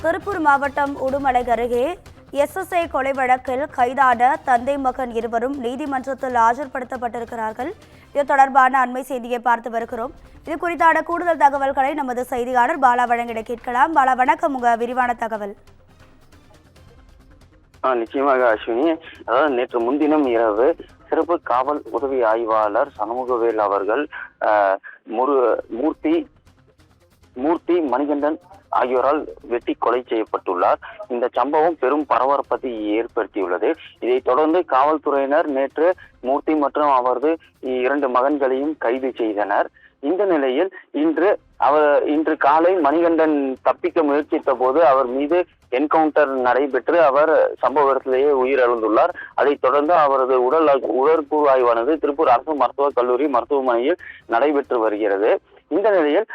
திருப்பூர் மாவட்டம் உடுமலை அருகே எஸ்எஸ்ஐ கொலை வழக்கில் கைதான தந்தை மகன் இருவரும் நீதிமன்றத்தில் ஆஜர்படுத்தப்பட்டிருக்கிறார்கள். இது தொடர்பான அண்மை செய்தியை பார்த்து வருகிறோம். இது குறித்தான கூடுதல் தகவல்களை நமது செய்தியாளர் பாலா வழங்கிட கேட்கலாம். பாலா, வணக்கம். உங்க விரிவான தகவல். நிச்சயமாக அஸ்வினி. அதாவது நேற்று முன்தினம் இரவு சிறப்பு காவல் உதவி ஆய்வாளர் சண்முகவேல் அவர்கள் மூர்த்தி மணிகண்டன் ஆகியோரால் வெட்டி கொலை செய்யப்பட்டுள்ளார். இந்த சம்பவம் பெரும் பரபரப்பை ஏற்படுத்தியுள்ளது. இதைத் தொடர்ந்து காவல்துறையினர் நேற்று மூர்த்தி மற்றும் அவரது 2 மகன்களையும் கைது செய்தனர். இந்த நிலையில் இன்று காலை மணிகண்டன் தப்பிக்க முயற்சித்த போது அவர் மீது என்கவுண்டர் நடைபெற்று அவர் சம்பவ இடத்திலேயே உயிரிழந்துள்ளார். அதைத் தொடர்ந்து அவரது உடற்கூறு ஆய்வானது திருப்பூர் அரசு மருத்துவக் கல்லூரி மருத்துவமனையில் நடைபெற்று வருகிறது. இந்த நிலையில்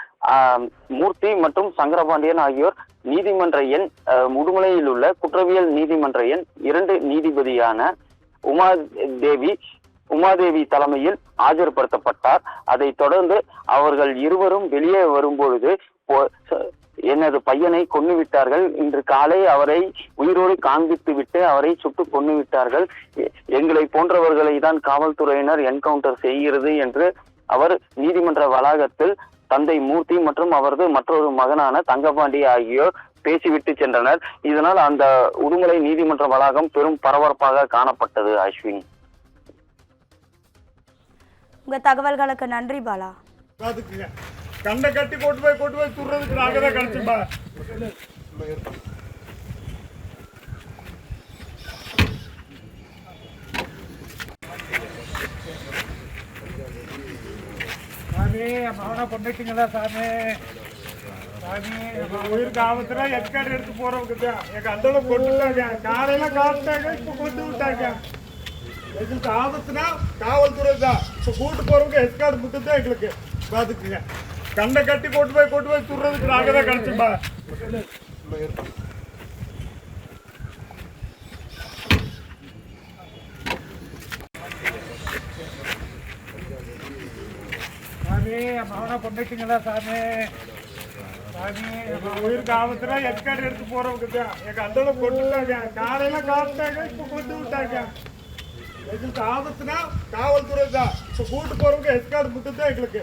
மூர்த்தி மற்றும் சங்கரபாண்டியன் ஆகியோர் நீதிமன்ற எண் உடுமலையில் உள்ள குற்றவியல் நீதிமன்ற எண் 2 நீதிபதியான உமாதேவி தலைமையில் ஆஜர்படுத்தப்பட்டார். அதைத் தொடர்ந்து அவர்கள் இருவரும் வெளியே வரும்பொழுது எனது பையனை கொன்று விட்டார்கள், இன்று காலை அவரை உயிரோடு காண்பித்து விட்டு அவரை சுட்டு கொன்று விட்டார்கள், எங்களை போன்றவர்களை தான் காவல்துறையினர் என்கவுண்டர் செய்கிறது என்று அவர் நீதிமன்ற வளாகத்தில் தந்தை மூர்த்தி மற்றும் அவரது மற்றொரு மகனான தங்கபாண்டி ஆகியோர் பேசிவிட்டு சென்றனர். இதனால் அந்த உடுமலை நீதிமன்ற வளாகம் பெரும் பரபரப்பாக காணப்பட்டது. அஸ்வினி, உங்க தகவல்களுக்கு நன்றி பாலா. கண்ணை கட்டி கொண்டு போய் துறதுக்கு நாங்கதான் கிடைச்சுப்பா. சாமி மகனை கொண்டுட்டீங்களா சாமி? சாமி உயிருக்கு ஆபத்துல எஸ்கார்டு எடுத்து போறவங்க தான் எங்க அந்தோட கொண்டுட்டாங்க. காலையில காப்பிட்டாங்க, இப்ப கொண்டு விட்டாங்க. எங்களுக்கு ஆபத்துனா காவல்துறை தான். இப்ப கூட்டு போறவங்க எஸ்கார்டு மட்டும் தான் எங்களுக்கு பாத்துக்குங்க. கண்ணை கட்டி கொண்டு போய் துறதுக்கு நாங்கதான் கிடைச்சுப்பா. சாமி மகனை கொண்டுட்டீங்களா சாமி? சாமி உயிருக்கு ஆபத்துல எஸ்கார்டு எடுத்து போறவங்க தான் எங்க அந்தோட கொண்டுட்டாங்க. காலையில காப்பிட்டாங்க, இப்ப கொண்டு விட்டாங்க. எங்களுக்கு ஆபத்துனா காவல்துறை தான். இப்ப கூட்டு போறவங்க எஸ்கார்டு மட்டும் தான் எங்களுக்கு